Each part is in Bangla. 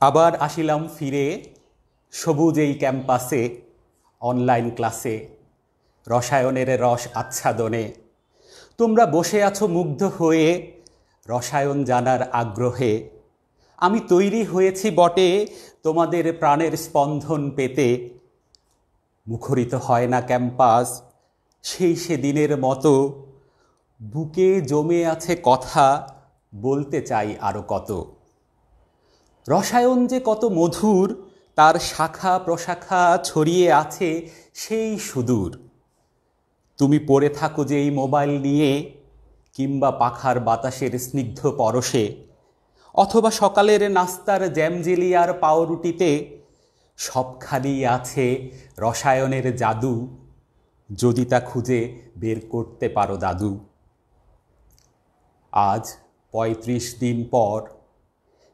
আবার আসিলাম ফিরে সবুজ এই ক্যাম্পাসে, অনলাইন ক্লাসে, রসায়নের রস আচ্ছাদনে। তোমরা বসে আছো মুগ্ধ হয়ে রসায়ন জানার আগ্রহে। আমি তৈরি হয়েছি বটে তোমাদের প্রাণের স্পন্দন পেতে। মুখরিত হয় না ক্যাম্পাস সেই সেদিনের মতো, বুকে জমে আছে কথা, বলতে চাই আরও কত। রসায়ন যে কত মধুর, তার শাখা প্রশাখা ছড়িয়ে আছে সেই সুদূর। তুমি পড়ে থাকো যে এই মোবাইল নিয়ে, কিংবা পাখার বাতাসের স্নিগ্ধ পরশে, অথবা সকালের নাস্তার জ্যামজেলি আর পাউরুটিতে, সবখানেই আছে রসায়নের জাদু, যদি তা খুঁজে বের করতে পারো দাদু। আজ ৩৫ দিন পর,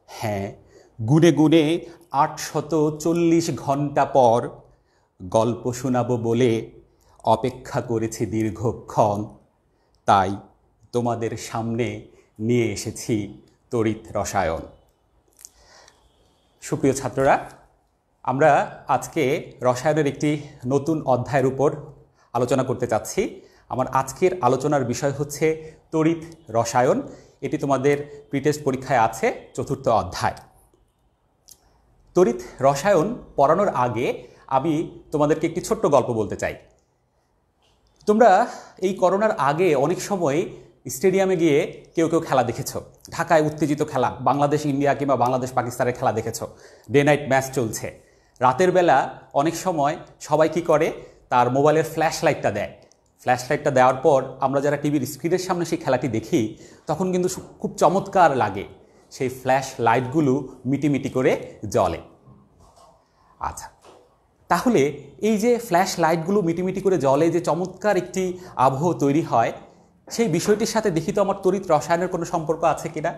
হ্যাঁ গুনে গুনে ৮৪০ ঘন্টা পর, গল্প শোনাবো বলে অপেক্ষা করেছি দীর্ঘক্ষণ। তাই তোমাদের সামনে নিয়ে এসেছি তড়িৎ রসায়ন। সুপ্রিয় ছাত্ররা, আমরা আজকে রসায়নের একটি নতুন অধ্যায়ের উপর আলোচনা করতে চাচ্ছি। আমার আজকের আলোচনার বিষয় হচ্ছে তড়িৎ রসায়ন। এটি তোমাদের প্রিটেস্ট পরীক্ষায় আছে, ৪র্থ অধ্যায়। তড়িৎ রসায়ন পড়ানোর আগে আমি তোমাদেরকে একটি ছোট্ট গল্প বলতে চাই। তোমরা এই করোনার আগে অনেক সময় স্টেডিয়ামে গিয়ে কেউ কেউ খেলা দেখেছো। ঢাকায় উত্তেজিত খেলা, বাংলাদেশ ইন্ডিয়া কিংবা বাংলাদেশ পাকিস্তানের খেলা দেখেছো। ডে নাইট ম্যাচ চলছে। রাতের বেলা অনেক সময় সবাই কি করে, তার মোবাইলের ফ্ল্যাশ লাইটটা দেয়। ফ্ল্যাশ লাইটটা দেওয়ার পর আমরা যারা টিভির স্ক্রিনের সামনে সেই খেলাটি দেখি, তখন কিন্তু খুব চমৎকার লাগে। সেই ফ্ল্যাশ লাইটগুলো মিটিমিটি করে জ্বলে। আচ্ছা, তাহলে এই যে ফ্ল্যাশ লাইটগুলো মিটিমিটি করে জ্বলে, যে চমৎকার একটি আবহ তৈরি হয়, সেই বিষয়টির সাথে দেখি তো আমার তড়িৎ রসায়নের কোনো সম্পর্ক আছে কিনা।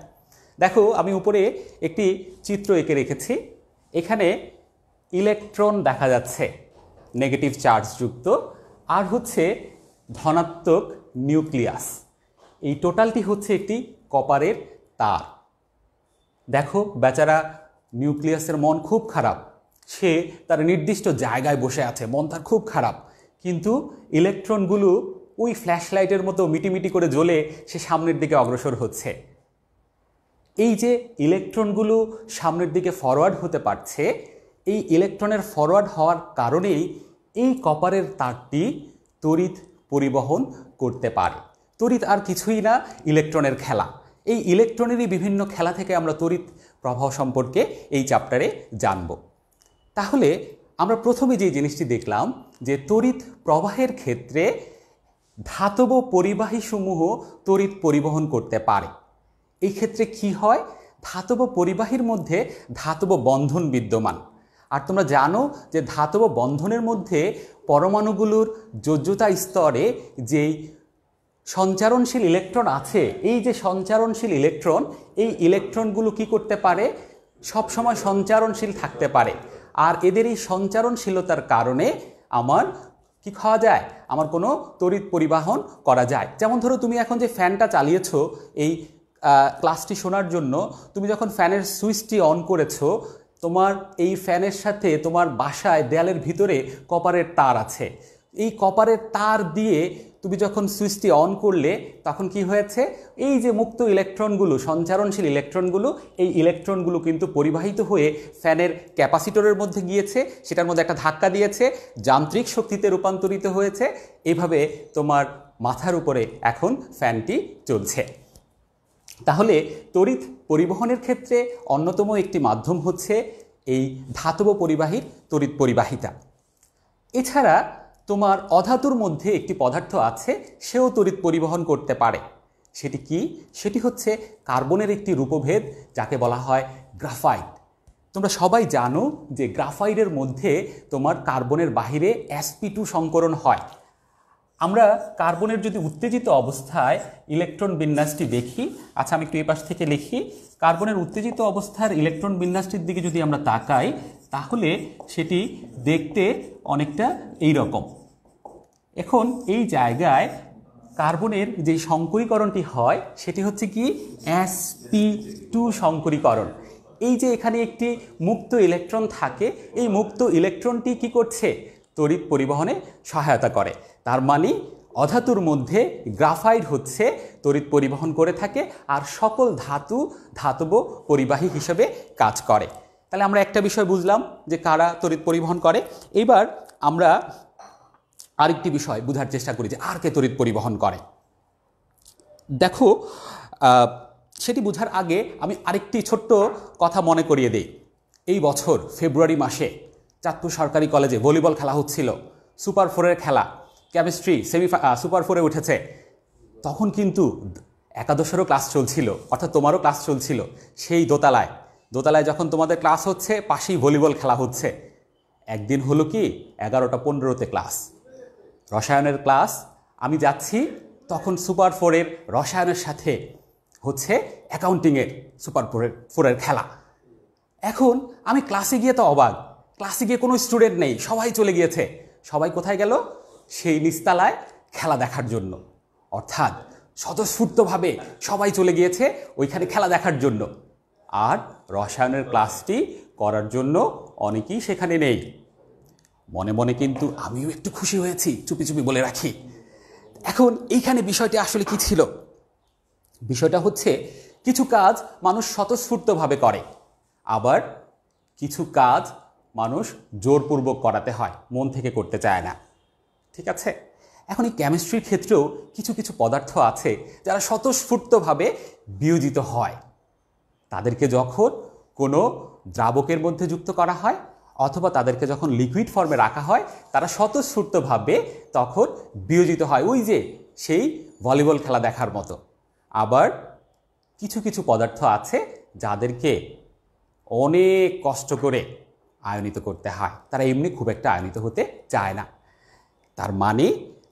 দেখো, আমি উপরে একটি চিত্র এঁকে রেখেছি। এখানে ইলেকট্রন দেখা যাচ্ছে, নেগেটিভ চার্জযুক্ত, আর হচ্ছে ধনাত্মক নিউক্লিয়াস। এই টোটালটি হচ্ছে একটি কপারের তার। দেখো, বেচারা নিউক্লিয়াসের মন খুব খারাপ, সে তার নির্দিষ্ট জায়গায় বসে আছে, মন তার খুব খারাপ। কিন্তু ইলেকট্রনগুলো ওই ফ্ল্যাশ লাইটের মতো মিটিমিটি করে জ্বলে সে সামনের দিকে অগ্রসর হচ্ছে। এই যে ইলেকট্রনগুলো সামনের দিকে ফরওয়ার্ড হতে পারছে, এই ইলেকট্রনের ফরওয়ার্ড হওয়ার কারণেই এই কপারের তারটি তড়িৎ পরিবহন করতে পারে। তড়িৎ আর কিছুই না, ইলেকট্রনের খেলা। এই ইলেকট্রনেরই বিভিন্ন খেলা থেকে আমরা তড়িৎ প্রবাহ সম্পর্কে এই চ্যাপ্টারে জানব। তাহলে আমরা প্রথমে যে জিনিসটি দেখলাম, যে তড়িৎ প্রবাহের ক্ষেত্রে ধাতব পরিবাহীসমূহ তড়িৎ পরিবহন করতে পারে। এই ক্ষেত্রে কি হয়, ধাতব পরিবাহীর মধ্যে ধাতব বন্ধন বিদ্যমান। আর তোমরা জানো যে ধাতব বন্ধনের মধ্যে পরমাণুগুলোর যোজ্যতা স্তরে যেই সঞ্চারণশীল ইলেকট্রন আছে, এই যে সঞ্চারণশীল ইলেকট্রন, এই ইলেকট্রনগুলো কি করতে পারে, সবসময় সঞ্চারণশীল থাকতে পারে। আর এদের এই সঞ্চারণশীলতার কারণে আমার কি খাওয়া যায়, আমার কোনো তড়িৎ পরিবহন করা যায়। যেমন ধরো, তুমি এখন যে ফ্যানটা চালিয়েছো এই ক্লাসটি শোনার জন্য, তুমি যখন ফ্যানের সুইচটি অন করেছো, তোমার এই ফ্যানের সাথে তোমার বাসায় দেয়ালের ভিতরে কপারের তার আছে। এই কপারের তার দিয়ে তুমি যখন সুইচটি অন করলে, তখন কি হয়েছে, এই যে মুক্ত ইলেকট্রনগুলো, সঞ্চারণশীল ইলেকট্রনগুলো, এই ইলেকট্রনগুলো কিন্তু পরিবাহিত হয়ে ফ্যানের ক্যাপাসিটরের মধ্যে গিয়েছে, সেটার মধ্যে একটা ধাক্কা দিয়েছে, যান্ত্রিক শক্তিতে রূপান্তরিত হয়েছে। এভাবে তোমার মাথার উপরে এখন ফ্যানটি চলছে। তাহলে তড়িৎ পরিবহনের ক্ষেত্রে অন্যতম একটি মাধ্যম হচ্ছে এই ধাতব পরিবাহীর তড়িৎ পরিবাহিতা। এছাড়া তোমার অধাতুর মধ্যে একটি পদার্থ আছে, সেও তড়িৎ পরিবহন করতে পারে। সেটি কি? সেটি হচ্ছে কার্বনের একটি রূপভেদ, যাকে বলা হয় গ্রাফাইট। তোমরা সবাই জানো যে গ্রাফাইটের মধ্যে তোমার কার্বনের বাহিরে sp2 সংকরণ হয়। আমরা কার্বনের যদি উত্তেজিত অবস্থায় ইলেকট্রন বিন্যাসটি দেখি, আচ্ছা আমি একটু এই পাশ থেকে লিখি, কার্বনের উত্তেজিত অবস্থার ইলেকট্রন বিন্যাসটির দিকে যদি আমরা তাকাই, তাহলে সেটি দেখতে অনেকটা এই রকম। এখন এই জায়গায় কার্বনের যে সংকরীকরণটি হয়, সেটি হচ্ছে কি sp2 সংকরীকরণ। এই যে এখানে একটি মুক্ত ইলেকট্রন থাকে, এই মুক্ত ইলেকট্রনটি কি করছে? তড়িৎ পরিবহনে সহায়তা করে। তার মানে অধাতুর মধ্যে গ্রাফাইট হচ্ছে তড়িৎ পরিবহন করে থাকে, আর সকল ধাতু ধাতব পরিবাহী হিসেবে কাজ করে। তাহলে আমরা একটা বিষয় বুঝলাম যে কারা তড়িৎ পরিবহন করে। এবার আমরা আরেকটি বিষয় বোঝার চেষ্টা করি যে আর কে তড়িৎ পরিবহন করে। দেখো, সেটি বোঝার আগে আমি আরেকটি ছোট্ট কথা মনে করিয়ে দিই। এই বছর ফেব্রুয়ারি মাসে চাঁদপুর সরকারি কলেজে ভলিবল খেলা হচ্ছিল, সুপার ফোরের খেলা, কেমিস্ট্রি সুপার ফোরে উঠেছে। তখন কিন্তু একাদশেরও ক্লাস চলছিল, অর্থাৎ তোমারও ক্লাস চলছিল। সেই দোতলায় যখন তোমাদের ক্লাস হচ্ছে, পাশেই ভলিবল খেলা হচ্ছে। একদিন হলো কি 11:15 ক্লাস, রসায়নের ক্লাস। আমি যাচ্ছি, তখন সুপার ফোরের রসায়নের সাথে হচ্ছে অ্যাকাউন্টিংয়ের সুপার ফোরের খেলা। এখন আমি ক্লাসে গিয়ে তো অবাক, ক্লাসে গিয়ে কোনো স্টুডেন্ট নেই, সবাই চলে গিয়েছে। সবাই কোথায় গেল? সেই নিচতলায় খেলা দেখার জন্য। অর্থাৎ স্বতঃস্ফূর্তভাবে সবাই চলে গিয়েছে ওইখানে খেলা দেখার জন্য, আর রসায়নের ক্লাসটি করার জন্য অনেকেই সেখানে নেই। মনে মনে কিন্তু আমিও একটু খুশি হয়েছি, চুপি চুপি বলে রাখি। এখন এইখানে বিষয়টি আসলে কি ছিল? বিষয়টা হচ্ছে কিছু কাজ মানুষ স্বতঃস্ফূর্তভাবে করে, আবার কিছু কাজ মানুষ জোরপূর্বক করাতে হয়, মন থেকে করতে চায় না। ঠিক আছে? এখন এই কেমিস্ট্রির ক্ষেত্রেও কিছু কিছু পদার্থ আছে যারা স্বতঃস্ফূর্তভাবে বিয়োজিত হয়। তাদেরকে যখন কোনো দ্রাবকের মধ্যে যুক্ত করা হয় অথবা তাদেরকে যখন লিকুইড ফর্মে রাখা হয়, তারা স্বতঃস্ফূর্তভাবে তখন বিয়োজিত হয়, ওই যে সেই ভলিবল খেলা দেখার মতো। আবার কিছু কিছু পদার্থ আছে যাদেরকে অনেক কষ্ট করে আয়নিত করতে হয়, তারা এমনি খুব একটা আয়নিত হতে চায় না। তার মানে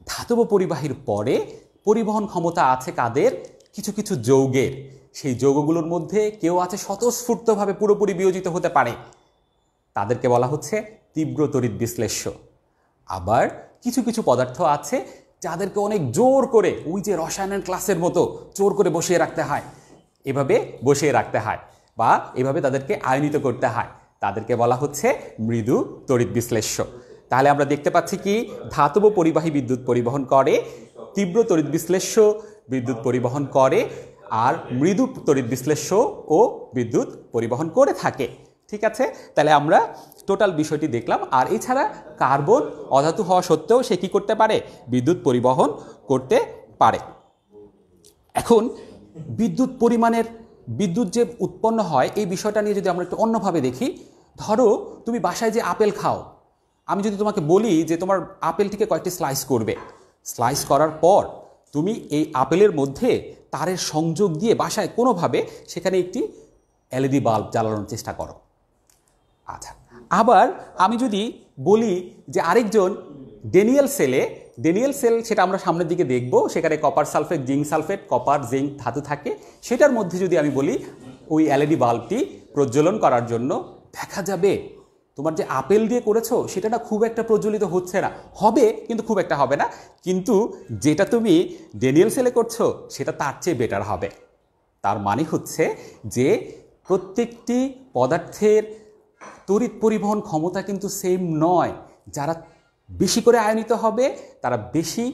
ধাতব পরিবাহীর পরে পরিবহন ক্ষমতা আছে কাদের? কিছু কিছু যৌগের। সেই যৌগগুলোর মধ্যে কেউ আছে স্বতঃস্ফূর্তভাবে পুরোপুরি বিয়োজিত হতে পারে, তাদেরকে বলা হচ্ছে তীব্র তড়িৎ বিশ্লেষ্য। আবার কিছু কিছু পদার্থ আছে যাদেরকে অনেক জোর করে, ওই যে রসায়নের ক্লাসের মতো জোর করে বসিয়ে রাখতে হয়, এভাবে বসিয়ে রাখতে হয় বা এভাবে তাদেরকে আয়নিত করতে হয়, তাদেরকে বলা হচ্ছে মৃদু তড়িৎ বিশ্লেষ্য। তাহলে আমরা দেখতে পাচ্ছি কি ধাতব পরিবাহী বিদ্যুৎ পরিবহন করে, তীব্র তড়িৎ বিশ্লেষ্য বিদ্যুৎ পরিবহন করে, আর মৃদু তড়িৎ বিশ্লেষ্য ও বিদ্যুৎ পরিবহন করে থাকে। ঠিক আছে? তাহলে আমরা টোটাল বিষয়টি দেখলাম। আর এছাড়া কার্বন অধাতু হওয়া সত্ত্বেও সে কী করতে পারে? বিদ্যুৎ পরিবহন করতে পারে। এখন বিদ্যুৎ যে উৎপন্ন হয়, এই বিষয়টা নিয়ে যদি আমরা একটু অন্যভাবে দেখি, ধরো তুমি বাসায় যে আপেল খাও, আমি যদি তোমাকে বলি যে তোমার আপেলটিকে কয়েকটি স্লাইস করবে, স্লাইস করার পর তুমি এই আপেলের মধ্যে তারের সংযোগ দিয়ে বাসায় কোনোভাবে সেখানে একটি এলইডি বাল্ব জ্বালানোর চেষ্টা করো। আচ্ছা, আবার আমি যদি বলি যে আরেকজন ডেনিয়েল সেল, সেটা আমরা সামনের দিকে দেখব, সেখানে copper sulphate, zinc sulphate, copper zinc ধাতু থাকে, সেটার মধ্যে যদি আমি বলি ওই এলইডি বাল্বটি প্রজ্বলন করার জন্য, দেখা যাবে তোমার যে আপেল দিয়ে করেছো সেটা না খুব একটা প্রজ্বলিত হচ্ছে না, হবে কিন্তু খুব একটা হবে না, কিন্তু যেটা তুমি ডেনিয়েল সেলে করছো সেটা তার চেয়ে বেটার হবে। তার মানে হচ্ছে যে প্রত্যেকটি পদার্থের তড়িৎ পরিবহন ক্ষমতা কিন্তু সেম নয়। যারা বেশি করে আয়নিত হবে তারা বেশি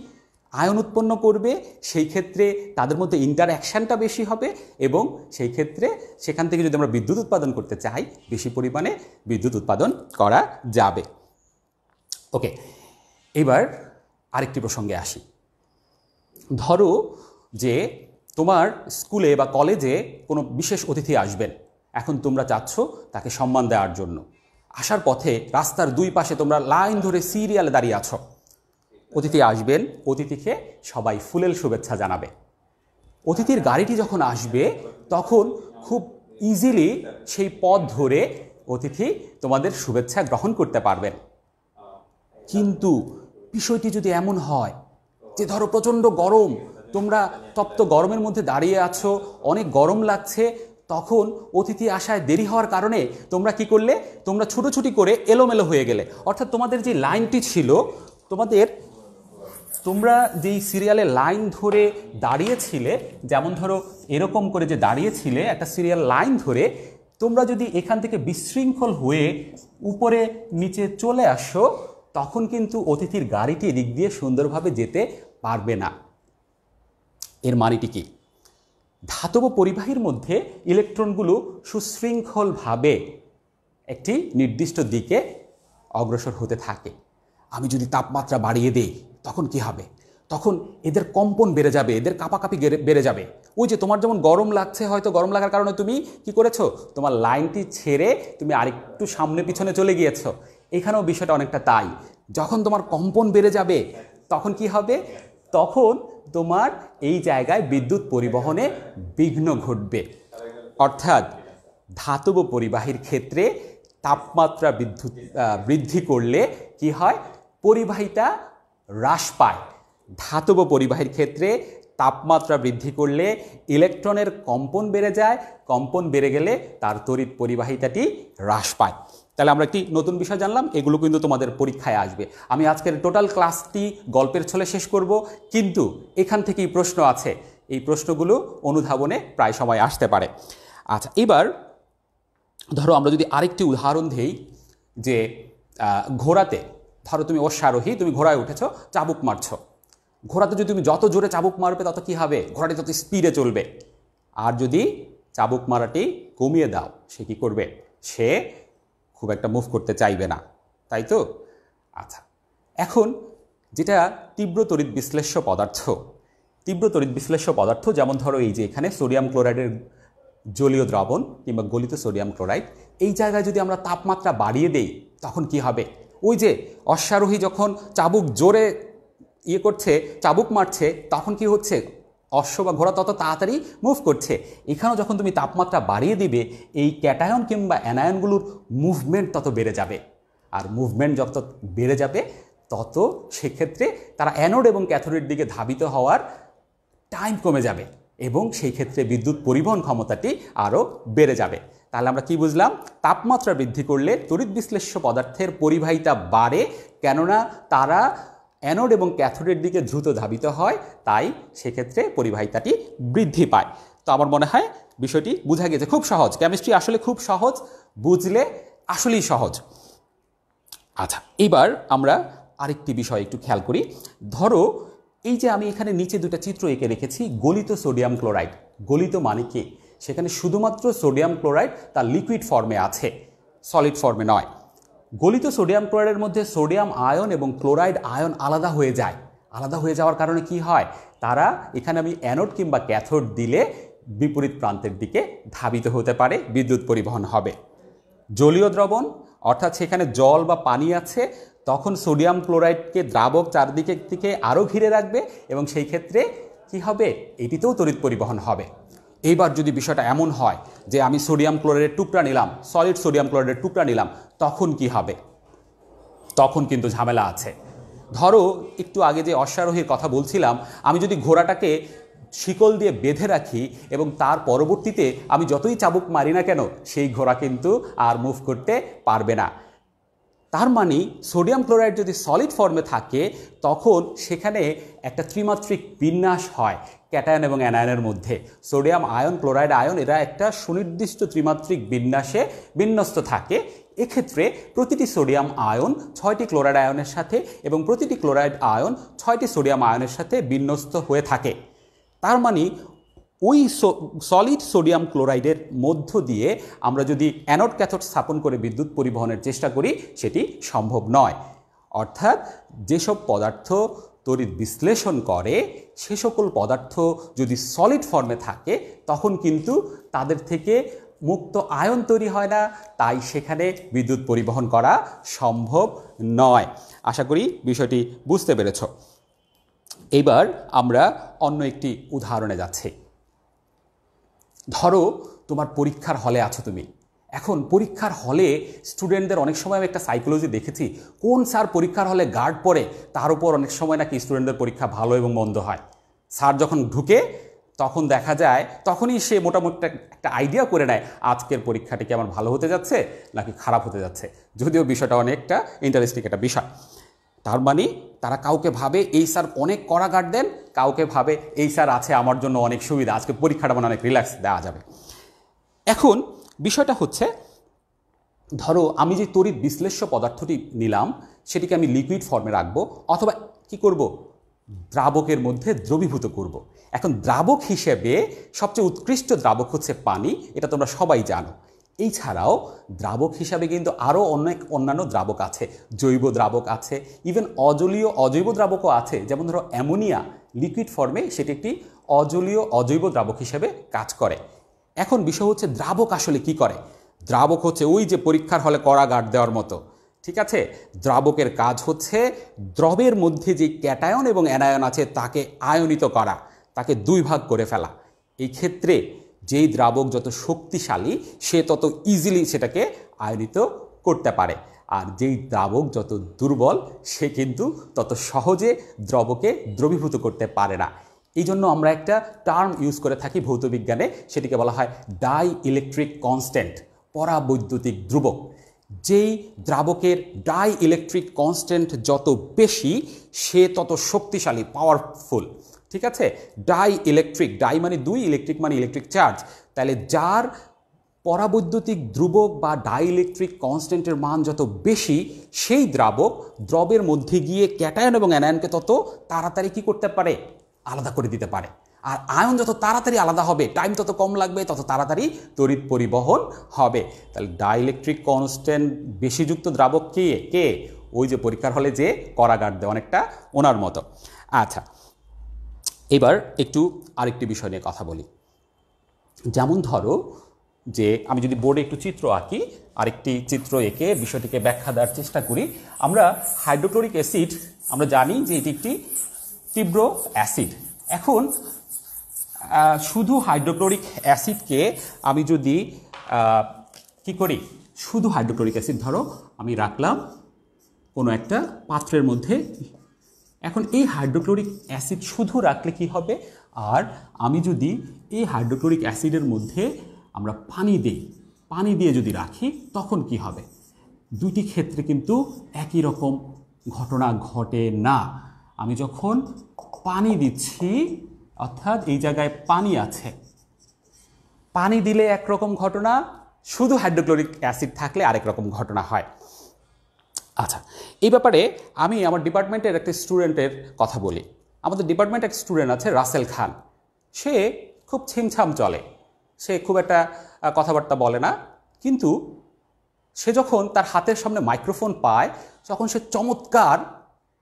আয়ন উৎপন্ন করবে, সেই ক্ষেত্রে তাদের মধ্যে ইন্টারঅ্যাকশানটা বেশি হবে এবং সেই ক্ষেত্রে সেখান থেকে যদি আমরা বিদ্যুৎ উৎপাদন করতে চাই, বেশি পরিমাণে বিদ্যুৎ উৎপাদন করা যাবে। ওকে, এবার আরেকটি প্রসঙ্গে আসি। ধরো যে তোমার স্কুলে বা কলেজে কোনো বিশেষ অতিথি আসবেন, এখন তোমরা চাচ্ছ তাকে সম্মান দেওয়ার জন্য। আসার পথে রাস্তার দুই পাশে তোমরা লাইন ধরে সিরিয়ালে দাঁড়িয়ে আছো। অতিথি আসবেন, অতিথিকে সবাই ফুলেল শুভেচ্ছা জানাবে। অতিথির গাড়িটি যখন আসবে তখন খুব ইজিলি সেই পথ ধরে অতিথি তোমাদের শুভেচ্ছা গ্রহণ করতে পারবেন। কিন্তু বিষয়টি যদি এমন হয় যে ধরো প্রচণ্ড গরম, তোমরা তপ্ত গরমের মধ্যে দাঁড়িয়ে আছো, অনেক গরম লাগছে, তখন অতিথি আসায় দেরি হওয়ার কারণে তোমরা কি করলে? তোমরা ছুটোছুটি করে এলোমেলো হয়ে গেলে। অর্থাৎ তোমাদের যে লাইনটি ছিল, তোমরা যেই সিরিয়ালে লাইন ধরে দাঁড়িয়েছিলে, যেমন ধরো এরকম করে যে দাঁড়িয়েছিলে একটা সিরিয়াল লাইন ধরে, তোমরা যদি এখান থেকে বিশৃঙ্খল হয়ে উপরে নিচে চলে আসো তখন কিন্তু অতিথির গাড়িটি এদিক দিয়ে সুন্দরভাবে যেতে পারবে না। এর মানেটি কি? ধাতব পরিবাহীর মধ্যে ইলেকট্রনগুলো সুশৃঙ্খলভাবে একটি নির্দিষ্ট দিকে অগ্রসর হতে থাকে। আমি যদি তাপমাত্রা বাড়িয়ে দেই তখন কি হবে? তখন এদের কম্পন বেড়ে যাবে, এদের কাঁপাকাঁপি বেড়ে যাবে। ওই যে তোমার যেমন গরম লাগছে, হয়তো গরম লাগার কারণে তুমি কি করেছো, তোমার লাইনটি ছেড়ে তুমি আরেকটু সামনে পিছনে চলে গিয়েছো। এখানেও বিষয়টা অনেকটা তাই। যখন তোমার কম্পন বেড়ে যাবে তখন কি হবে? তখন তোমার এই জায়গায় বিদ্যুৎ পরিবহনে বিঘ্ন ঘটবে। অর্থাৎ ধাতব পরিবাহীর ক্ষেত্রে তাপমাত্রা বৃদ্ধি করলে কি হয়? পরিবাহিতা হ্রাস পায়। ধাতব পরিবাহীর ক্ষেত্রে তাপমাত্রা বৃদ্ধি করলে ইলেকট্রনের কম্পন বেড়ে যায়, কম্পন বেড়ে গেলে তার তড়িৎ পরিবাহিতাটি হ্রাস পায়। তাহলে আমরা একটি নতুন বিষয় জানলাম, এগুলো কিন্তু তোমাদের পরীক্ষায় আসবে। আমি আজকের টোটাল ক্লাসটি গল্পের ছলে শেষ করব, কিন্তু এখান থেকেই প্রশ্ন আছে, এই প্রশ্নগুলো অনুধাবনে প্রায় সময় আসতে পারে। আচ্ছা, এবার ধরো আমরা যদি আরেকটি উদাহরণ দেই, যে ঘোড়াতে, ধরো তুমি অশ্বারোহী, তুমি ঘোড়ায় উঠেছ, চাবুক মারছ। ঘোড়াতে যদি তুমি যত জোরে চাবুক মারবে তত কি হবে? ঘোড়াটি তত স্পিডে চলবে। আর যদি চাবুক মারাটি কমিয়ে দাও, সে কি করবে? সে খুব একটা মুভ করতে চাইবে না, তাই তো? আচ্ছা, এখন যেটা তীব্র তড়িৎ বিশ্লেষ্য পদার্থ, তীব্র তড়িৎ বিশ্লেষ্য পদার্থ যেমন ধরো এই যে এখানে সোডিয়াম ক্লোরাইডের জলীয় দ্রবণ কিংবা গলিত সোডিয়াম ক্লোরাইড, এই জায়গায় যদি আমরা তাপমাত্রা বাড়িয়ে দেই তখন কি হবে? ওই যে অশ্বারোহী যখন চাবুক জোরে করছে, চাবুক মারছে, তখন কি হচ্ছে? অশ্ব বা ঘোড়া তত তাড়াতাড়ি মুভ করছে। এখানেও যখন তুমি তাপমাত্রা বাড়িয়ে দিবে, এই ক্যাটায়ন কিংবা অ্যানায়নগুলোর মুভমেন্ট তত বেড়ে যাবে। আর মুভমেন্ট যত বেড়ে যাবে তত সেক্ষেত্রে তারা অ্যানোড এবং ক্যাথোডের দিকে ধাবিত হওয়ার টাইম কমে যাবে এবং সেই ক্ষেত্রে বিদ্যুৎ পরিবহন ক্ষমতাটি আরও বেড়ে যাবে। তাহলে আমরা কি বুঝলাম? তাপমাত্রা বৃদ্ধি করলে তড়িৎ বিশ্লেষ্য পদার্থের পরিবাহিতা বাড়ে, কেননা তারা অ্যানোড এবং ক্যাথোডের দিকে দ্রুত ধাবিত হয়, তাই সেক্ষেত্রে পরিবাহিতাটি বৃদ্ধি পায়। তো আমার মনে হয় বিষয়টি বোঝা গেছে। খুব সহজ, কেমিস্ট্রি আসলে খুব সহজ, বুঝলে আসলেই সহজ। আচ্ছা, এবার আমরা আরেকটি বিষয় একটু খেয়াল করি। ধরো এই যে আমি এখানে নিচে দুটো চিত্র এঁকে রেখেছি, গলিত সোডিয়াম ক্লোরাইড। গলিত মানে কি? সেখানে শুধুমাত্র সোডিয়াম ক্লোরাইড তার লিকুইড ফর্মে আছে, সলিড ফর্মে নয়। গলিত সোডিয়াম ক্লোরাইডের মধ্যে সোডিয়াম আয়ন এবং ক্লোরাইড আয়ন আলাদা হয়ে যায়। আলাদা হয়ে যাওয়ার কারণে কি হয়? তারা এখানে আমি অ্যানোড কিংবা ক্যাথোড দিলে বিপরীত প্রান্তের দিকে ধাবিত হতে পারে, বিদ্যুৎ পরিবহন হবে। জলীয় দ্রবণ, অর্থাৎ সেখানে জল বা পানি আছে, তখন সোডিয়াম ক্লোরাইডকে দ্রাবক চারদিকে থেকে আরও ঘিরে রাখবে এবং সেই ক্ষেত্রে কি হবে? এটিতেও তড়িৎ পরিবহন হবে। এইবার যদি বিষয়টা এমন হয় যে আমি সোডিয়াম ক্লোরাইডের টুকরা নিলাম, সলিড সোডিয়াম ক্লোরাইডের টুকরা নিলাম, তখন কি হবে? তখন কিন্তু ঝামেলা আছে। ধরো একটু আগে যে অশ্বারোহীর কথা বলছিলাম, আমি যদি ঘোড়াটাকে শিকল দিয়ে বেঁধে রাখি এবং তার পরবর্তীতে আমি যতই চাবুক মারি না কেন, সেই ঘোড়া কিন্তু আর মুভ করতে পারবে না। তার মানে সোডিয়াম ক্লোরাইড যদি সলিড ফর্মে থাকে তখন সেখানে একটা ত্রিমাত্রিক বিন্যাস হয় ক্যাটায়ন এবং অ্যানায়নের মধ্যে। সোডিয়াম আয়ন, ক্লোরাইড আয়ন, এরা একটা সুনির্দিষ্ট ত্রিমাত্রিক বিন্যাসে বিন্যস্ত থাকে। এক্ষেত্রে প্রতিটি সোডিয়াম আয়ন 6টি ক্লোরাইড আয়নের সাথে এবং প্রতিটি ক্লোরাইড আয়ন 6টি সোডিয়াম আয়নের সাথে বিন্যস্ত হয়ে থাকে। তার মানে ওই সলিড সোডিয়াম ক্লোরাইডের মধ্য দিয়ে আমরা যদি অ্যানোড ক্যাথোড স্থাপন করে বিদ্যুৎ পরিবহনের চেষ্টা করি, সেটি সম্ভব নয়। অর্থাৎ যেসব পদার্থ তড়িৎ বিশ্লেষণ করে সে সকল পদার্থ যদি সলিড ফর্মে থাকে তখন কিন্তু তাদের থেকে মুক্ত আয়ন তৈরি হয় না, তাই সেখানে বিদ্যুৎ পরিবহন করা সম্ভব নয়। আশা করি বিষয়টি বুঝতে পেরেছ। এবার আমরা অন্য একটি উদাহরণে যাচ্ছি। ধরো তোমার পরীক্ষার হলে আছো তুমি। এখন পরীক্ষার হলে স্টুডেন্টদের অনেক সময় আমি একটা সাইকোলজি দেখেছি, কোন স্যার পরীক্ষার হলে গার্ড পরে তার উপর অনেক সময় নাকি স্টুডেন্টদের পরীক্ষা ভালো এবং মন্দ হয়। স্যার যখন ঢুকে তখন দেখা যায় তখনই সে মোটামুটি একটা আইডিয়া করে নেয় আজকের পরীক্ষাটি কি আমার ভালো হতে যাচ্ছে নাকি খারাপ হতে যাচ্ছে, যদিও বিষয়টা অনেকটা ইন্টারেস্টিং একটা বিষয়। তার মানে তারা কাউকে ভাবে এই স্যার অনেক কড়া গার্ড দেন, কাউকে ভাবে এই স্যার আছে আমার জন্য অনেক সুবিধা, আজকে পরীক্ষাটা মানে অনেক রিল্যাক্স দেওয়া যাবে। এখন বিষয়টা হচ্ছে, ধরো আমি যে তড়িৎ বিশ্লেষ্য পদার্থটি নিলাম সেটিকে আমি লিকুইড ফর্মে রাখবো, অথবা কি করব, দ্রাবকের মধ্যে দ্রবীভূত করব। এখন দ্রাবক হিসেবে সবচেয়ে উৎকৃষ্ট দ্রাবক হচ্ছে পানি, এটা তোমরা সবাই জানো। এই ছাড়াও দ্রাবক হিসাবে কিন্তু আরও অন্যান্য দ্রাবক আছে, জৈব দ্রাবক আছে, ইভেন অজৈব দ্রাবকও আছে। যেমন ধরো অ্যামোনিয়া লিকুইড ফর্মে সেটি একটি অজৈব দ্রাবক হিসেবে কাজ করে। এখন বিষয় হচ্ছে দ্রাবক আসলে কি করে। দ্রাবক হচ্ছে ওই যে পরীক্ষার হলে কড়া গার্ড দেওয়ার মতো, ঠিক আছে। দ্রাবকের কাজ হচ্ছে দ্রবের মধ্যে যে ক্যাটায়ন এবং অ্যানায়ন আছে তাকে আয়নিত করা, তাকে দুই ভাগ করে ফেলা। এই ক্ষেত্রে যেই দ্রাবক যত শক্তিশালী সে তত ইজিলি সেটাকে আয়নিত করতে পারে, আর যেই দ্রাবক যত দুর্বল সে কিন্তু তত সহজে দ্রবকে দ্রবীভূত করতে পারে না। এই জন্য আমরা একটা টার্ম ইউজ করে থাকি ভৌতবিজ্ঞানে, সেটিকে বলা হয় ডাই ইলেকট্রিক কনস্ট্যান্ট, পরাবৈদ্যুতিক ধ্রুবক। যেই দ্রাবকের ডাই ইলেকট্রিক কনস্ট্যান্ট যত বেশি সে তত শক্তিশালী, পাওয়ারফুল, ঠিক আছে। ডাই মানে দুই, ইলেকট্রিক মানে ইলেকট্রিক চার্জ। তাহলে যার পরাবৈদ্যুতিক ধ্রুবক বা ডাই ইলেকট্রিক কনস্ট্যান্টের মান যত বেশি, সেই দ্রবের মধ্যে গিয়ে ক্যাটায়ন এবং অ্যানায়নকে তত তাড়াতাড়ি কি করতে পারে, আলাদা করে দিতে পারে। আর আয়ন যত তাড়াতাড়ি আলাদা হবে, টাইম তত কম লাগবে, তত তাড়াতাড়ি তড়িৎ পরিবহন হবে। তাহলে ডাইইলেকট্রিক কনস্ট্যান্ট বেশিযুক্ত দ্রাবক কে ওই যে পরীক্ষার হলে যে কড়া গার্ড দেয় অনেকটা ওনার মতো। আচ্ছা, এবার একটু আরেকটি বিষয় নিয়ে কথা বলি। যেমন ধরো যে আমি যদি বোর্ডে একটু চিত্র আঁকি, আরেকটি চিত্র এঁকে বিষয়টিকে ব্যাখ্যা দেওয়ার চেষ্টা করি। আমরা হাইড্রোক্লোরিক অ্যাসিড আমরা জানি যে এটি একটি তীব্র অ্যাসিড। এখন শুধু হাইড্রোক্লোরিক অ্যাসিডকে আমি যদি কি করি, শুধু হাইড্রোক্লোরিক অ্যাসিড ধরো আমি রাখলাম কোনো একটা পাত্রের মধ্যে। এখন এই হাইড্রোক্লোরিক অ্যাসিড শুধু রাখলে কি হবে, আর আমি যদি এই হাইড্রোক্লোরিক অ্যাসিডের মধ্যে আমরা পানি দিয়ে যদি রাখি তখন কি হবে। দুটি ক্ষেত্রে কিন্তু একই রকম ঘটনা ঘটে না। আমি যখন পানি দিচ্ছি, অর্থাৎ এই জায়গায় পানি আছে, পানি দিলে একরকম ঘটনা, শুধু হাইড্রোক্লোরিক অ্যাসিড থাকলে আরেক রকম ঘটনা হয়। আচ্ছা, এই ব্যাপারে আমি আমার ডিপার্টমেন্টের একটা স্টুডেন্টের কথা বলি। আমাদের ডিপার্টমেন্টের এক স্টুডেন্ট আছে রাসেল খান। সে খুব ছিমছাম চলে, সে খুব একটা কথাবার্তা বলে না, কিন্তু সে যখন তার হাতের সামনে মাইক্রোফোন পায় তখন সে চমৎকার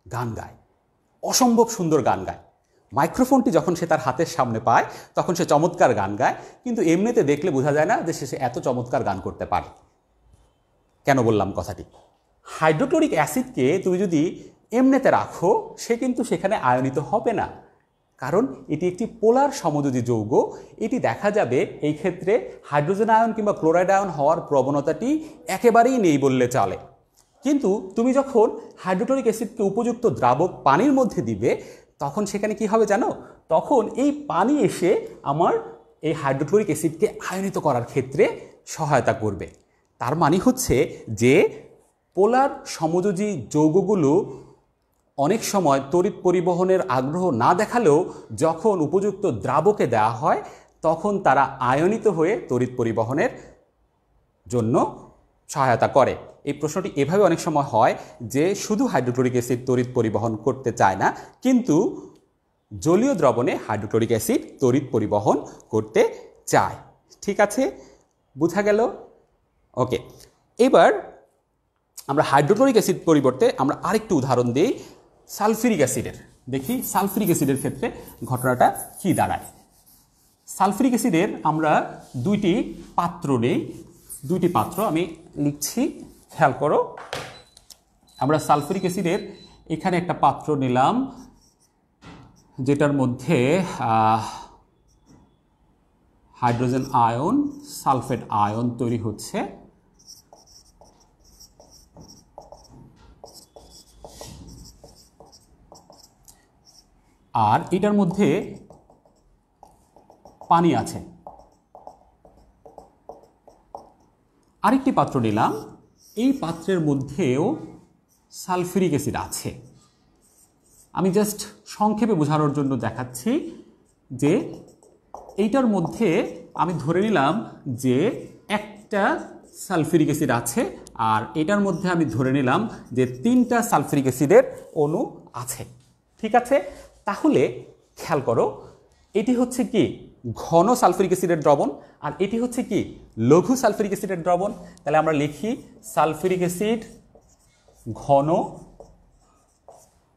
গান গায়, অসম্ভব সুন্দর গান গায়। মাইক্রোফোনটি যখন সে তার হাতের সামনে পায় তখন সে চমৎকার গান গায়, কিন্তু এমনিতে দেখলে বোঝা যায় না যে সে এত চমৎকার গান করতে পারে। কেন বললাম কথাটি? হাইড্রোক্লোরিক অ্যাসিডকে তুমি যদি এমনিতে রাখো সে কিন্তু সেখানে আয়নিত হবে না, কারণ এটি একটি পোলার সমযোজী যৌগ। এটি দেখা যাবে এই ক্ষেত্রে হাইড্রোজেন আয়ন কিংবা ক্লোরাইড আয়ন হওয়ার প্রবণতাটি একেবারেই নেই বললে চলে। কিন্তু তুমি যখন হাইড্রোক্লোরিক অ্যাসিডকে উপযুক্ত দ্রাবক পানির মধ্যে দিবে তখন সেখানে কি হবে জানো, তখন এই পানি এসে আমার এই হাইড্রোক্লোরিক অ্যাসিডকে আয়নিত করার ক্ষেত্রে সহায়তা করবে। তার মানে হচ্ছে যে পোলার সমযোজী যৌগগুলো অনেক সময় তড়িৎ পরিবহনের আগ্রহ না দেখালেও যখন উপযুক্ত দ্রাবকে দেওয়া হয় তখন তারা আয়নিত হয়ে তড়িৎ পরিবহনের জন্য সহায়তা করে। এই প্রশ্নটি এভাবে অনেক সময় হয় যে শুধু হাইড্রোক্লোরিক অ্যাসিড তড়িৎ পরিবহন করতে চায় না, কিন্তু জলীয় দ্রবণে হাইড্রোক্লোরিক অ্যাসিড তড়িৎ পরিবহন করতে চায়। ঠিক আছে, বোঝা গেল? ওকে, এবার আমরা হাইড্রোক্লোরিক অ্যাসিড পরিবর্তে আমরা আরেকটু উদাহরণ দিই সালফিউরিক অ্যাসিডের। দেখি সালফিউরিক অ্যাসিডের ক্ষেত্রে ঘটনাটা কি দাঁড়ায়। সালফিউরিক অ্যাসিডের আমরা দুইটি পাত্র নেই, দুইটি পাত্র আমি লিখছি, খেয়াল করো। আমরা সালফিউরিক অ্যাসিডের এখানে একটা পাত্র নিলাম যেটার মধ্যে হাইড্রোজেন আয়ন, সালফেট আয়ন তৈরি হচ্ছে। আর এটার মধ্যে পানি আছে। আরেকটি পাত্র নিলাম, এই পাত্রের মধ্যেও সালফিউরিক অ্যাসিড আছে। আমি জাস্ট সংক্ষেপে বোঝানোর জন্য দেখাচ্ছি যে এইটার মধ্যে আমি ধরে নিলাম যে একটা সালফিউরিক অ্যাসিড আছে, আর এটার মধ্যে আমি ধরে নিলাম যে 3টা সালফিউরিক অ্যাসিডের অণু আছে। ঠিক আছে, তাহলে খেয়াল করো, এটি হচ্ছে কি ঘন সালফিউরিক অ্যাসিডের দ্রবণ, আর এটি হচ্ছে কি লঘু সালফিউরিক অ্যাসিডের দ্রবণ। তাহলে আমরা লিখি সালফিউরিক অ্যাসিড ঘন,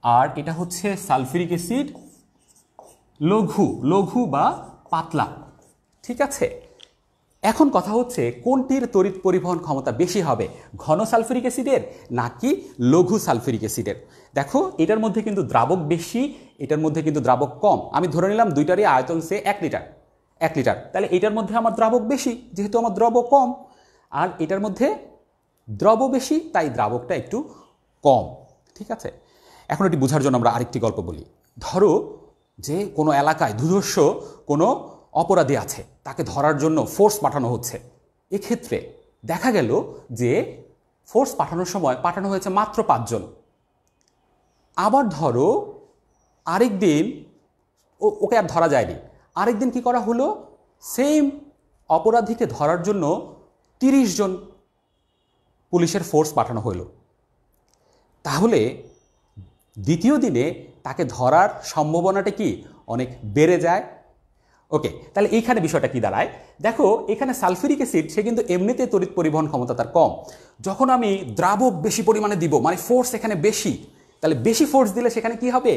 আর এটা হচ্ছে সালফিউরিক অ্যাসিড লঘু, লঘু বা পাতলা। ঠিক আছে, এখন কথা হচ্ছে কোনটির তড়িৎ পরিবহন ক্ষমতা বেশি হবে, ঘন সালফিউরিক অ্যাসিডের নাকি লঘু সালফিউরিক অ্যাসিডের? দেখো এটার মধ্যে কিন্তু দ্রাবক বেশি, এটার মধ্যে কিন্তু দ্রাবক কম। আমি ধরে নিলাম দুইটারই আয়তন সে 1 লিটার, 1 লিটার, তাহলে এটার মধ্যে আমার দ্রাবক বেশি যেহেতু আমার দ্রব কম, আর এটার মধ্যে দ্রব বেশি তাই দ্রাবকটা একটু কম। ঠিক আছে, এখন এটি বোঝার জন্য আমরা আরেকটি গল্প বলি। ধরো যে কোনো এলাকায় দুর্ধর্ষ কোনো অপরাধী আছে, তাকে ধরার জন্য ফোর্স পাঠানো হচ্ছে। এক্ষেত্রে দেখা গেল যে ফোর্স পাঠানোর সময় পাঠানো হয়েছে মাত্র 5 জন। আবার ধরো আরেকদিন ওকে আর ধরা যায়নি, আরেকদিন কি করা হলো, সেম অপরাধীকে ধরার জন্য 30 জন পুলিশের ফোর্স পাঠানো হলো। তাহলে দ্বিতীয় দিনে তাকে ধরার সম্ভাবনাটা কি অনেক বেড়ে যায়। ওকে, তাহলে এইখানে বিষয়টা কি দাঁড়ায়, দেখো এখানে সালফিউরিক অ্যাসিড সে কিন্তু এমনিতে তড়িৎ পরিবহন ক্ষমতা তার কম। যখন আমি দ্রাবক বেশি পরিমাণে দিব, মানে ফোর্স এখানে বেশি, তাহলে বেশি ফোর্স দিলে সেখানে কি হবে,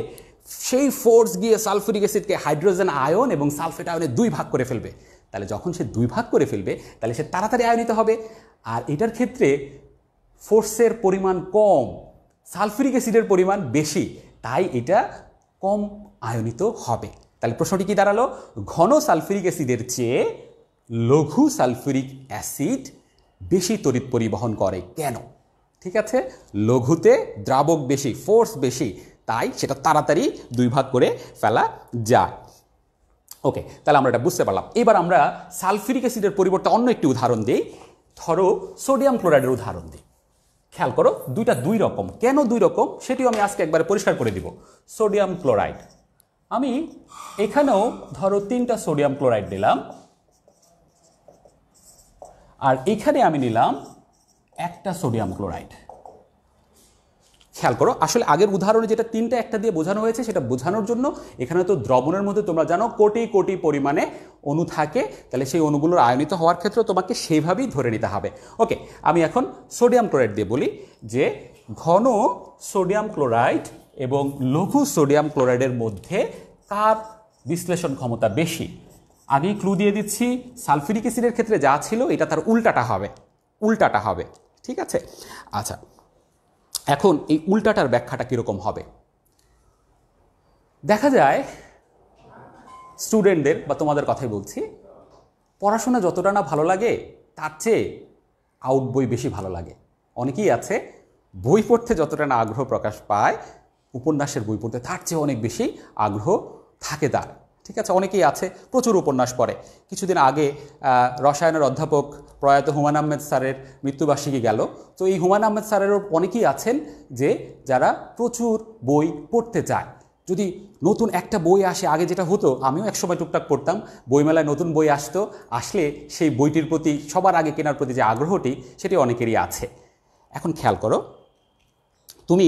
সেই ফোর্স গিয়ে সালফিউরিক অ্যাসিডকে হাইড্রোজেন আয়ন এবং সালফেট আয়নে 2 ভাগ করে ফেলবে। তাহলে যখন সে 2 ভাগ করে ফেলবে তাহলে সে তাড়াতাড়ি আয়নিত হবে। আর এটার ক্ষেত্রে ফোর্সের পরিমাণ কম, সালফিউরিক অ্যাসিডের পরিমাণ বেশি, তাই এটা কম আয়নিত হবে। তাহলে প্রশ্নটি কি দাঁড়ালো, ঘন সালফিউরিক অ্যাসিডের চেয়ে লঘু সালফিউরিক অ্যাসিড বেশি তড়িৎ পরিবহন করে কেন? ঠিক আছে, লঘুতে দ্রাবক বেশি, ফোর্স বেশি, তাই সেটা তাড়াতাড়ি 2 ভাগ করে ফেলা যায়। ওকে, তাহলে আমরা এটা বুঝতে পারলাম। এবার আমরা সালফিউরিক অ্যাসিডের পরিবর্তে অন্য একটি উদাহরণ দিই। ধরো সোডিয়াম ক্লোরাইডের উদাহরণ দিই। খেয়াল করো দুইটা 2 রকম, কেন 2 রকম সেটিও আমি আজকে একবারে পরিষ্কার করে দিব। সোডিয়াম ক্লোরাইড, আমি এখানেও ধরো 3টা সোডিয়াম ক্লোরাইড দিলাম, আর এখানে আমি নিলাম 1টা সোডিয়াম ক্লোরাইড। খেয়াল করো, আসলে আগের উদাহরণে যেটা 3টা 1টা দিয়ে বোঝানো হয়েছে সেটা বোঝানোর জন্য এখানে তো দ্রবণের মধ্যে তোমরা জানো কোটি কোটি পরিমাণে অণু থাকে, তাহলে সেই অণুগুলোর আয়নিত হওয়ার ক্ষেত্রে তোমাকে সেইভাবেই ধরে নিতে হবে। ওকে, আমি এখন সোডিয়াম ক্লোরাইড দিয়ে বলি যে ঘন সোডিয়াম ক্লোরাইড এবং লঘু সোডিয়াম ক্লোরাইডের মধ্যে কার বিশ্লেষণ ক্ষমতা বেশি। আগেই ক্লু দিয়ে দিচ্ছি, সালফিউরিক অ্যাসিডের ক্ষেত্রে যা ছিল এটা তার উল্টাটা হবে, উল্টাটা হবে। ঠিক আছে, আচ্ছা এখন এই উল্টাটার ব্যাখ্যাটা কীরকম হবে। দেখা যায় স্টুডেন্টদের বা তোমাদের কথাই বলছি, পড়াশোনা যতটা না ভালো লাগে তার চেয়ে আউট বই বেশি ভালো লাগে। অনেকেই আছে বই পড়তে যতটা না আগ্রহ প্রকাশ পায়, উপন্যাসের বই পড়তে তার চেয়ে অনেক বেশি আগ্রহ থাকে তার। ঠিক আছে, অনেকেই আছে প্রচুর উপন্যাস পড়ে। কিছুদিন আগে রসায়নের অধ্যাপক প্রয়াত হুমায়ুন আহমেদ স্যারের মৃত্যুবার্ষিকী গেল, তো এই হুমায়ুন আহমেদ স্যারেরও অনেকেই আছেন যে যারা প্রচুর বই পড়তে চায়। যদি নতুন একটা বই আসে, আগে যেটা হতো আমিও একসময় টুকটাক পড়তাম, বইমেলায় নতুন বই আসতো, আসলে সেই বইটির প্রতি সবার আগে কেনার প্রতি যে আগ্রহটি সেটি অনেকেরই আছে। এখন খেয়াল করো, তুমি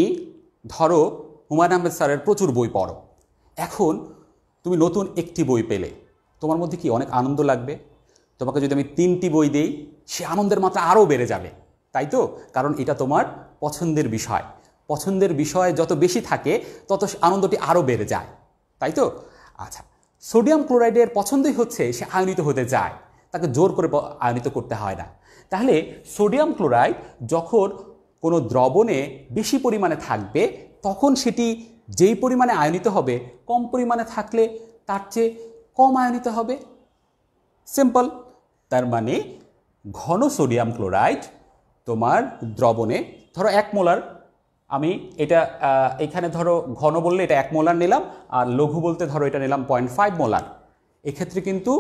ধরো হুমায়ুন আহমেদ স্যারের প্রচুর বই পড়ো, এখন তুমি নতুন একটি বই পেলে তোমার মধ্যে কি অনেক আনন্দ লাগবে। তোমাকে যদি আমি 3টি বই দেই সে আনন্দের মাত্রা আরও বেড়ে যাবে, তাই তো? কারণ এটা তোমার পছন্দের বিষয়, পছন্দের বিষয় যত বেশি থাকে তত আনন্দটি আরও বেড়ে যায়, তাই তো? আচ্ছা, সোডিয়াম ক্লোরাইডের পছন্দই হচ্ছে সে আয়নিত হতে চায়, তাকে জোর করে আয়নিত করতে হয় না। তাহলে সোডিয়াম ক্লোরাইড যখন কোনো দ্রবণে বেশি পরিমাণে থাকবে তখন সেটি যেই পরিমাণে আয়নিত হবে, কম পরিমাণে থাকলে তার চেয়ে কম আয়নিত হবে। সিম্পল। তার মানে ঘন সোডিয়াম ক্লোরাইড তোমার দ্রবণে ধরো 1 মোলার, আমি এটা এখানে ধরো ঘন বললে এটা 1 মোলার নিলাম, আর লঘু বলতে ধরো এটা নিলাম 0.5 মোলার। এক্ষেত্রে কিন্তু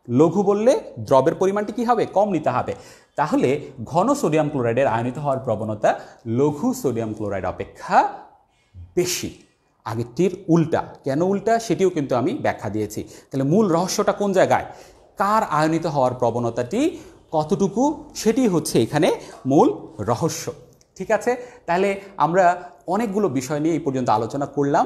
লঘু বললে দ্রবের পরিমাণটি কী হবে, কম নিতে হবে। তাহলে ঘন সোডিয়াম ক্লোরাইডের আয়নিত হওয়ার প্রবণতা লঘু সোডিয়াম ক্লোরাইড অপেক্ষা বেশি। আগেরটির উল্টা। কেন উল্টা সেটিও কিন্তু আমি ব্যাখ্যা দিয়েছি। তাহলে মূল রহস্যটা কোন জায়গায়, কার আয়নিত হওয়ার প্রবণতাটি কতটুকু, সেটি হচ্ছে এখানে মূল রহস্য। ঠিক আছে, তাহলে আমরা অনেকগুলো বিষয় নিয়ে এই পর্যন্ত আলোচনা করলাম।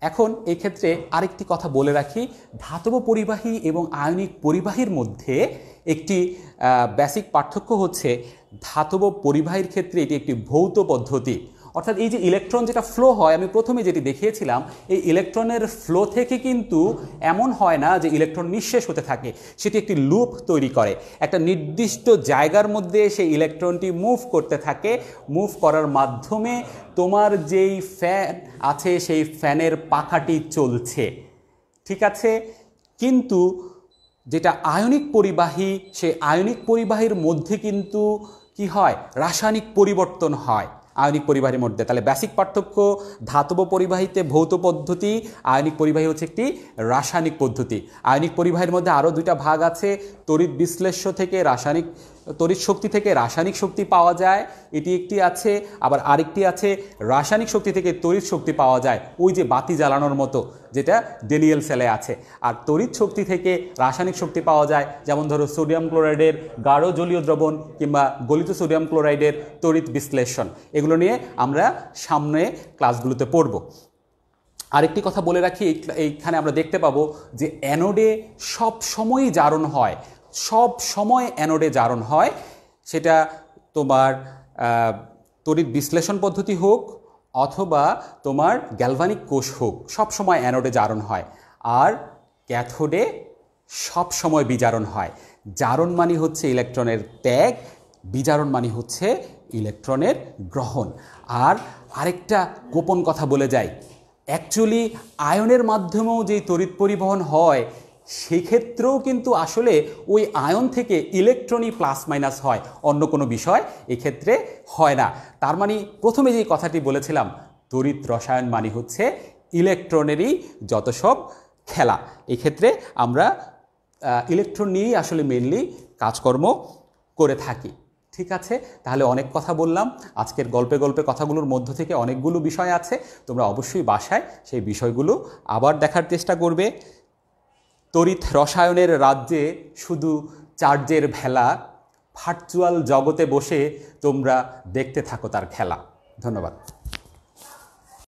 এখন এই ক্ষেত্রে আরেকটি কথা বলে রাখি, ধাতব পরিবাহী এবং আয়নিক পরিবাহীর মধ্যে একটি বেসিক পার্থক্য হচ্ছে, ধাতব পরিবাহীর ক্ষেত্রে এটি একটি ভৌত পদ্ধতি। অর্থাৎ এই যে ইলেকট্রন যেটা ফ্লো হয়, আমি প্রথমে যেটি দেখিয়েছিলাম, এই ইলেকট্রনের ফ্লো থেকে কিন্তু এমন হয় না যে ইলেকট্রন নিঃশেষ হতে থাকে, সেটি একটি লুপ তৈরি করে। একটা নির্দিষ্ট জায়গার মধ্যে সেই ইলেকট্রনটি মুভ করতে থাকে, মুভ করার মাধ্যমে তোমার যেই ফ্যান আছে সেই ফ্যানের পাখাটি চলছে। ঠিক আছে, কিন্তু যেটা আয়নিক পরিবাহী, সেই আয়নিক পরিবাহীর মধ্যে কিন্তু কি হয়, রাসায়নিক পরিবর্তন হয় আয়নিক পরিবাহীর মধ্যে। তাহলে বেসিক পার্থক্য, ধাতব পরিবাহীতে ভৌত পদ্ধতি, আয়নিক পরিবাহী হচ্ছে একটি রাসায়নিক পদ্ধতি। আয়নিক পরিবাহীর মধ্যে আরও দুইটা ভাগ আছে, তড়িৎ বিশ্লেষ্য থেকে রাসায়নিক, তড়িৎ শক্তি থেকে রাসায়নিক শক্তি পাওয়া যায়, এটি একটি আছে। আবার আরেকটি আছে রাসায়নিক শক্তি থেকে তড়িৎ শক্তি পাওয়া যায়, ওই যে বাতি জ্বালানোর মতো যেটা ডেনিয়েল সেলে আছে। আর তড়িৎ শক্তি থেকে রাসায়নিক শক্তি পাওয়া যায়, যেমন ধরো সোডিয়াম ক্লোরাইডের গাঢ় জলীয় দ্রবণ কিংবা গলিত সোডিয়াম ক্লোরাইডের তড়িৎ বিশ্লেষণ। এগুলো নিয়ে আমরা সামনে ক্লাসগুলোতে পড়ব। আরেকটি কথা বলে রাখি, এইখানে আমরা দেখতে পাবো যে অ্যানোডে সব সময়ই জারণ হয়, সব সময় অ্যানোডে জারণ হয়, সেটা তোমার তড়িৎ বিশ্লেষণ পদ্ধতি হোক অথবা তোমার গ্যালভানিক কোষ হোক, সব সময় অ্যানোডে জারণ হয়। আর ক্যাথোডে সব সময় বিজারণ হয়। জারণ মানে হচ্ছে ইলেকট্রনের ত্যাগ, বিজারণ মানে হচ্ছে ইলেকট্রনের গ্রহণ। আর আরেকটা গোপন কথা বলে যাই, অ্যাকচুয়ালি আয়নের মাধ্যমেও যেই তড়িৎ পরিবহন হয়, সেক্ষেত্রেও কিন্তু আসলে ওই আয়ন থেকে ইলেকট্রনই প্লাস মাইনাস হয়, অন্য কোনো বিষয় এক্ষেত্রে হয় না। তার মানে প্রথমে যে কথাটি বলেছিলাম, তড়িৎ রসায়ন মানে হচ্ছে ইলেকট্রনেরই যত সব খেলা। এক্ষেত্রে আমরা ইলেকট্রন নিয়েই আসলে মেনলি কাজকর্ম করে থাকি। ঠিক আছে, তাহলে অনেক কথা বললাম। আজকের গল্পে গল্পে কথাগুলোর মধ্য থেকে অনেকগুলো বিষয় আছে, তোমরা অবশ্যই বাসায় সেই বিষয়গুলো আবার দেখার চেষ্টা করবে। তড়িৎ রসায়নের রাজ্যে শুধু চার্জের ভেলা, ভার্চুয়াল জগতে বসে তোমরা দেখতে থাকো তার খেলা। ধন্যবাদ।